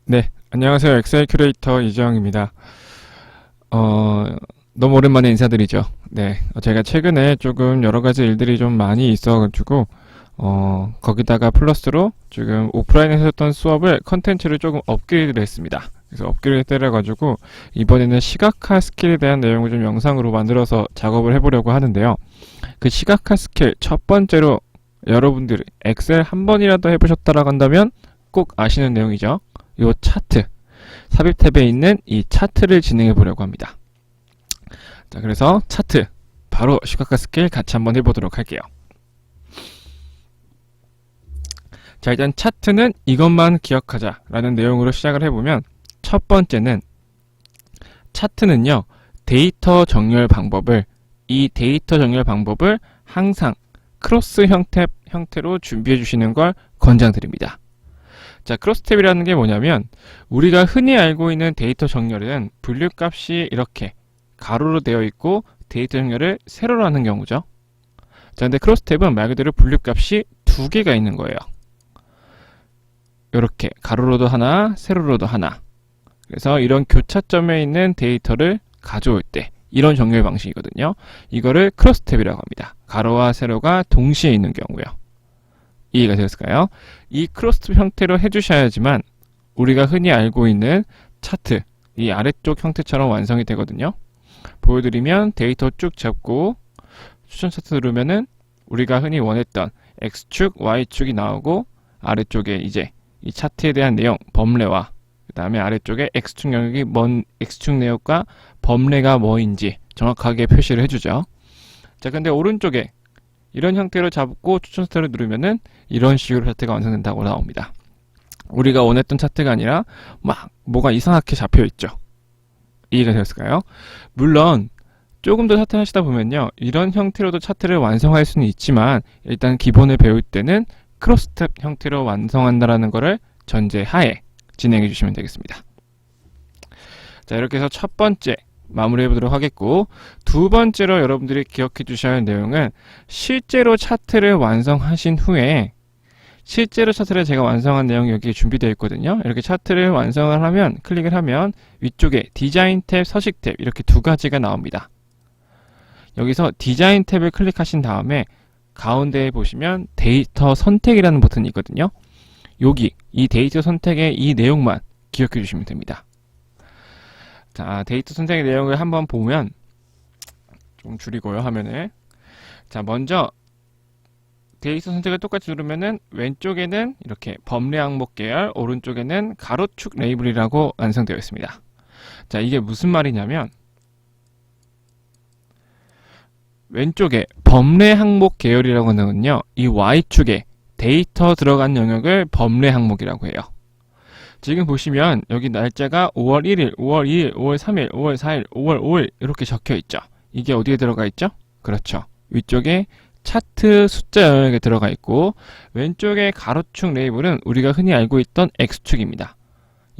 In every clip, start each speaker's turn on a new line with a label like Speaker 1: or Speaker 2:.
Speaker 1: 네, 안녕하세요. 엑셀 큐레이터 이재영입니다. 어, 너무 오랜만에 인사드리죠. 네, 제가 최근에 조금 여러 가지 일들이 좀 많이 있어가지고, 거기다가 플러스로 지금 오프라인에서 했던 수업을 컨텐츠를 조금 업그레이드를 했습니다. 그래서 업그레이드를 해가지고, 이번에는 시각화 스킬에 대한 내용을 좀 영상으로 만들어서 작업을 해보려고 하는데요. 그 시각화 스킬 첫 번째로 여러분들이 엑셀 한 번이라도 해보셨다라고 한다면 꼭 아시는 내용이죠. 요 차트, 삽입 탭에 있는 이 차트를 진행해 보려고 합니다. 자, 그래서 차트, 바로 시각화 스킬 같이 한번 해보도록 할게요. 자, 일단 차트는 이것만 기억하자라는 내용으로 시작을 해보면, 첫 번째는 차트는요, 이 데이터 정렬 방법을 항상 크로스 형태로 준비해 주시는 걸 권장드립니다. 자, 크로스탭이라는 게 뭐냐면, 우리가 흔히 알고 있는 데이터 정렬은 분류 값이 이렇게 가로로 되어 있고 데이터 정렬을 세로로 하는 경우죠. 자, 근데 크로스탭은 말 그대로 분류 값이 두 개가 있는 거예요. 이렇게 가로로도 하나, 세로로도 하나. 그래서 이런 교차점에 있는 데이터를 가져올 때 이런 정렬 방식이거든요. 이거를 크로스탭이라고 합니다. 가로와 세로가 동시에 있는 경우요. 이해가 되었을까요? 이 크로스탭 형태로 해주셔야지만 우리가 흔히 알고 있는 차트, 이 아래쪽 형태처럼 완성이 되거든요. 보여드리면 데이터 쭉 잡고 추천 차트 누르면은 우리가 흔히 원했던 X축, Y축이 나오고, 아래쪽에 이제 이 차트에 대한 내용, 범례와 그 다음에 아래쪽에 X축 영역이 X축 내역과 범례가 뭐인지 정확하게 표시를 해주죠. 자, 근데 오른쪽에 이런 형태로 잡고 추천 차트를 누르면은 이런 식으로 차트가 완성된다고 나옵니다. 우리가 원했던 차트가 아니라 막 뭐가 이상하게 잡혀 있죠. 이해가 되었을까요? 물론 조금 더 차트 하시다 보면요, 이런 형태로도 차트를 완성할 수는 있지만 일단 기본을 배울 때는 크로스탭 형태로 완성한다라는 것을 전제하에 진행해 주시면 되겠습니다. 자, 이렇게 해서 첫 번째 마무리해 보도록 하겠고, 두 번째로 여러분들이 기억해 주셔야 할 내용은, 실제로 차트를 완성하신 후에, 실제로 차트를 제가 완성한 내용이 여기에 준비되어 있거든요. 이렇게 차트를 완성을 하면, 클릭을 하면 위쪽에 디자인 탭, 서식 탭 이렇게 두 가지가 나옵니다. 여기서 디자인 탭을 클릭하신 다음에 가운데에 보시면 데이터 선택이라는 버튼이 있거든요. 여기 이 데이터 선택의 이 내용만 기억해 주시면 됩니다. 자, 데이터 선택의 내용을 한번 보면, 좀 줄이고요, 화면을. 자, 먼저 데이터 선택을 똑같이 누르면은 왼쪽에는 이렇게 범례 항목 계열, 오른쪽에는 가로축 레이블이라고 완성되어 있습니다. 자, 이게 무슨 말이냐면, 왼쪽에 범례 항목 계열이라고 하는 건요, 이 Y축에 데이터 들어간 영역을 범례 항목이라고 해요. 지금 보시면 여기 날짜가 5월 1일, 5월 2일, 5월 3일, 5월 4일, 5월 5일 이렇게 적혀 있죠. 이게 어디에 들어가 있죠? 그렇죠. 위쪽에 차트 숫자 영역에 들어가 있고, 왼쪽에 가로축 레이블은 우리가 흔히 알고 있던 X축입니다.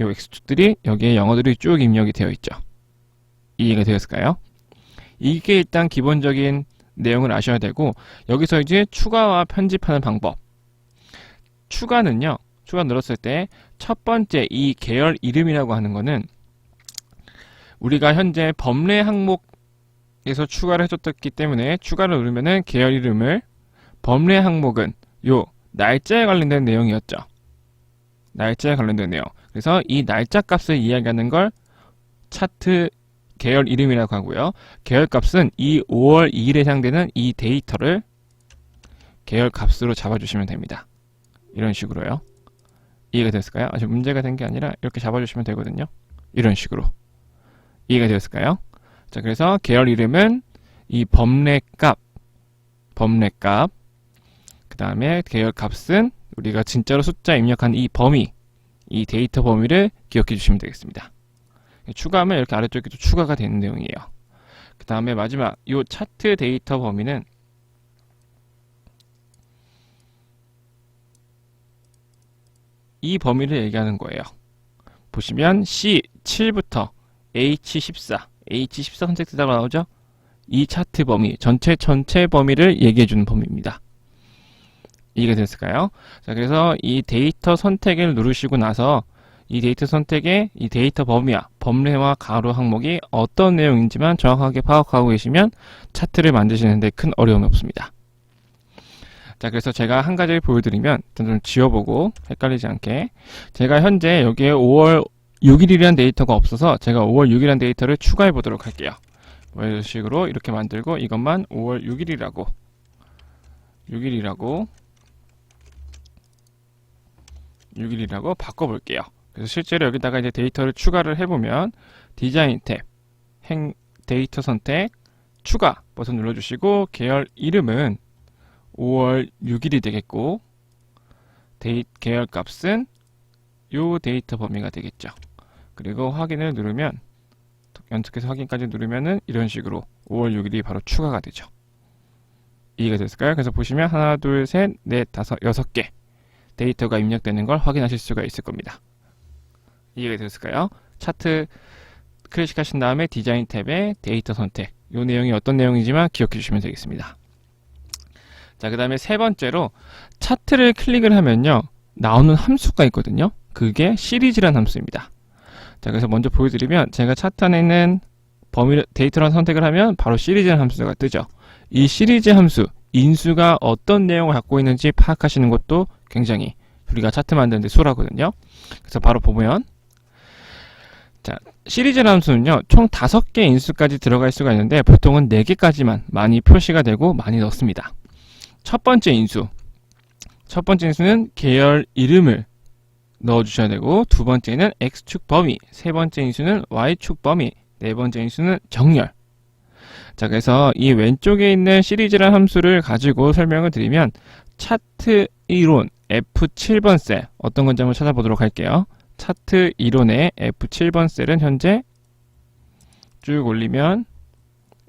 Speaker 1: 이 X축들이 여기에 영어들이 쭉 입력이 되어 있죠. 이해가 되었을까요? 이게 일단 기본적인 내용을 아셔야 되고, 여기서 이제 추가와 편집하는 방법. 추가는요, 추가 눌렀을 때 첫 번째 이 계열 이름이라고 하는 거는 우리가 현재 범례 항목에서 추가를 해줬기 때문에 추가를 누르면은 계열 이름을, 범례 항목은 요 날짜에 관련된 내용이었죠. 날짜에 관련된 내용. 그래서 이 날짜 값을 이야기하는 걸 차트 계열 이름이라고 하고요. 계열 값은 이 5월 2일에 해당되는 이 데이터를 계열 값으로 잡아주시면 됩니다. 이런 식으로요. 이해가 됐을까요? 아직 문제가 된 게 아니라 이렇게 잡아주시면 되거든요. 이런 식으로. 이해가 되었을까요? 자, 그래서 계열 이름은 이 범례 값, 그 다음에 계열 값은 우리가 진짜로 숫자 입력한 이 범위, 이 데이터 범위를 기억해 주시면 되겠습니다. 추가하면 이렇게 아래쪽에도 추가가 되는 내용이에요. 그 다음에 마지막 이 차트 데이터 범위는 이 범위를 얘기하는 거예요. 보시면 C7부터 H14 선택되다가 나오죠? 이 차트 범위, 전체 범위를 얘기해주는 범위입니다. 이해가 됐을까요? 자, 그래서 이 데이터 선택을 누르시고 나서 이 데이터 선택의 이 데이터 범위와 범례와 가로 항목이 어떤 내용인지만 정확하게 파악하고 계시면 차트를 만드시는데 큰 어려움이 없습니다. 자, 그래서 제가 한 가지를 보여드리면 일단 좀 지워보고 헷갈리지 않게, 제가 현재 여기에 5월 6일이라는 데이터가 없어서 제가 5월 6일이라는 데이터를 추가해 보도록 할게요. 이런 식으로 이렇게 만들고 이것만 5월 6일이라고 바꿔볼게요. 그래서 실제로 여기다가 이제 데이터를 추가를 해보면 디자인 탭, 데이터 선택, 추가 버튼 눌러주시고 계열 이름은 5월 6일이 되겠고 계열 값은 요 데이터 범위가 되겠죠. 그리고 확인을 누르면, 연속해서 확인까지 누르면은 이런 식으로 5월 6일이 바로 추가가 되죠. 이해가 됐을까요? 그래서 보시면 하나, 둘, 셋, 넷, 다섯, 6개 데이터가 입력되는 걸 확인하실 수가 있을 겁니다. 이해가 됐을까요? 차트 클릭하신 다음에 디자인 탭에 데이터 선택, 이 내용이 어떤 내용이지만 기억해 주시면 되겠습니다. 자, 그 다음에 세 번째로 차트를 클릭을 하면요 나오는 함수가 있거든요. 그게 시리즈란 함수입니다. 자, 그래서 먼저 보여드리면, 제가 차트 안에 있는 데이터란 선택을 하면 바로 시리즈란 함수가 뜨죠. 이 시리즈 함수, 인수가 어떤 내용을 갖고 있는지 파악하시는 것도 굉장히 우리가 차트 만드는 데 수월하거든요. 그래서 바로 보면, 자, 시리즈 함수는요 총 5개 인수까지 들어갈 수가 있는데 보통은 4개까지만 많이 표시가 되고 많이 넣습니다. 첫 번째 인수는 계열 이름을 넣어주셔야 되고, 두 번째는 X축 범위, 세 번째 인수는 Y축 범위, 네 번째 인수는 정렬. 자, 그래서 이 왼쪽에 있는 시리즈란 함수를 가지고 설명을 드리면, 차트 이론 F7번 셀, 어떤 건지 한번 찾아보도록 할게요. 차트 이론의 F7번 셀은 현재 쭉 올리면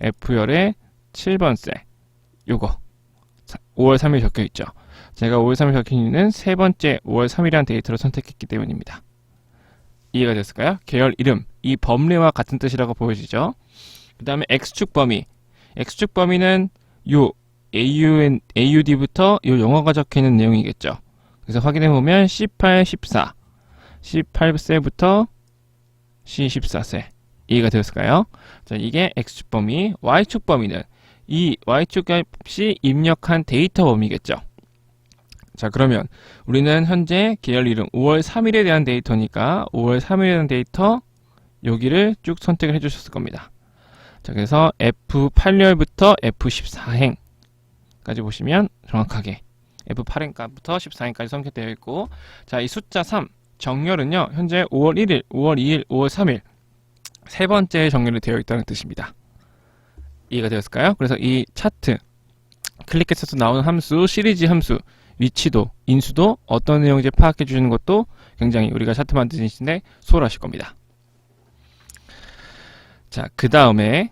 Speaker 1: F열의 7번 셀, 요거 5월 3일 적혀 있죠. 제가 5월 3일 적힌 이유는 세 번째 5월 3일이라는 데이터를 선택했기 때문입니다. 이해가 됐을까요? 계열 이름, 이 범례와 같은 뜻이라고 보여지죠. 그 다음에 X축 범위, X축 범위는 요 AUD부터 요 영어가 적혀 있는 내용이겠죠. 그래서 확인해 보면 C8, 14, C8셀부터 C14셀, 이해가 되었을까요? 자, 이게 X축 범위. Y축 범위는 이 Y축 값이 입력한 데이터 범위겠죠. 자, 그러면 우리는 현재 계열 이름 5월 3일에 대한 데이터니까 5월 3일에 대한 데이터 여기를 쭉 선택을 해주셨을 겁니다. 자, 그래서 F8열부터 F14행까지 보시면 정확하게 F8행부터 14행까지 선택되어 있고, 자, 이 숫자 3 정렬은요 현재 5월 1일, 5월 2일, 5월 3일 세 번째 정렬이 되어 있다는 뜻입니다. 이해가 되었을까요? 그래서 이 차트 클릭해서 나오는 함수, 시리즈 함수, 위치도, 인수도 어떤 내용인지 파악해 주시는 것도 굉장히 우리가 차트 만드시는데 수월하실 겁니다. 자, 그 다음에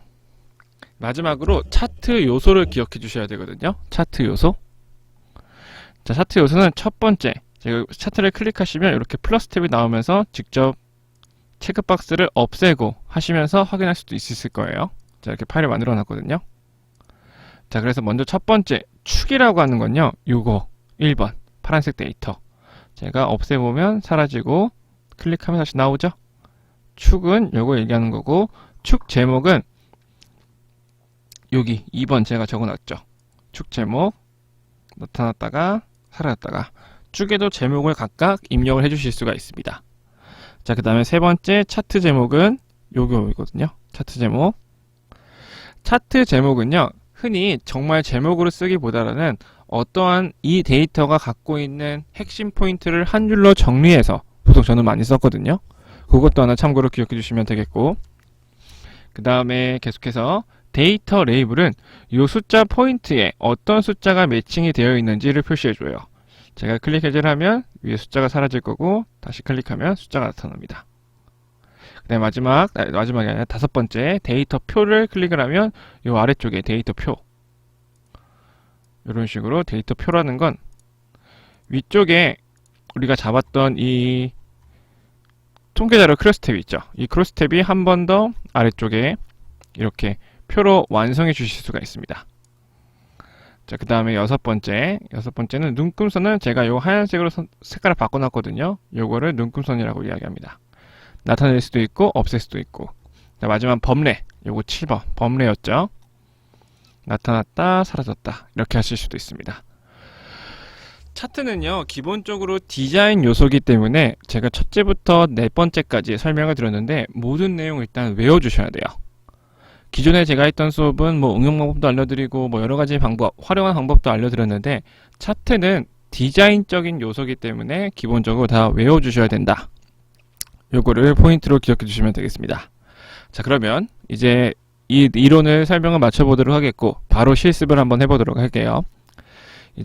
Speaker 1: 마지막으로 차트 요소를 기억해 주셔야 되거든요. 차트 요소. 자, 차트 요소는 첫 번째, 제가 차트를 클릭하시면 이렇게 플러스 탭이 나오면서 직접 체크박스를 없애고 하시면서 확인할 수도 있을 거예요. 자, 이렇게 파일을 만들어 놨거든요. 자, 그래서 먼저 첫 번째 축이라고 하는 건요, 요거 1번 파란색 데이터 제가 없애보면 사라지고 클릭하면 다시 나오죠. 축은 요거 얘기하는 거고, 축 제목은 여기 2번 제가 적어놨죠. 축 제목 나타났다가 사라졌다가, 축에도 제목을 각각 입력을 해주실 수가 있습니다. 자, 그 다음에 세 번째 차트 제목은 요거거든요. 차트 제목. 차트 제목은요, 흔히 정말 제목으로 쓰기보다는 어떠한 이 데이터가 갖고 있는 핵심 포인트를 한 줄로 정리해서 보통 저는 많이 썼거든요. 그것도 하나 참고로 기억해 주시면 되겠고, 그 다음에 계속해서 데이터 레이블은 이 숫자 포인트에 어떤 숫자가 매칭이 되어 있는지를 표시해 줘요. 제가 클릭 해제를 하면 위에 숫자가 사라질 거고, 다시 클릭하면 숫자가 나타납니다. 그 다음에 마지막이 아니라 다섯 번째 데이터 표를 클릭을 하면 이 아래쪽에 데이터 표, 이런 식으로 데이터 표라는 건 위쪽에 우리가 잡았던 이 통계자료 크로스 탭이 있죠. 이 크로스 탭이 한 번 더 아래쪽에 이렇게 표로 완성해 주실 수가 있습니다. 자, 그 다음에 여섯 번째는 눈금선은 제가 요 하얀색으로 색깔을 바꿔놨거든요. 요거를 눈금선이라고 이야기합니다. 나타낼 수도 있고 없앨 수도 있고. 자, 마지막 범례, 요거 7번 범례였죠. 나타났다 사라졌다 이렇게 하실 수도 있습니다. 차트는요 기본적으로 디자인 요소이기 때문에 제가 첫째부터 네 번째까지 설명을 드렸는데 모든 내용 일단 외워주셔야 돼요. 기존에 제가 했던 수업은 뭐 응용 방법도 알려드리고 뭐 여러가지 방법, 활용한 방법도 알려드렸는데 차트는 디자인적인 요소이기 때문에 기본적으로 다 외워주셔야 된다. 요거를 포인트로 기억해 주시면 되겠습니다. 자, 그러면 이제 이 이론을 설명을 마쳐보도록 하겠고 바로 실습을 한번 해보도록 할게요.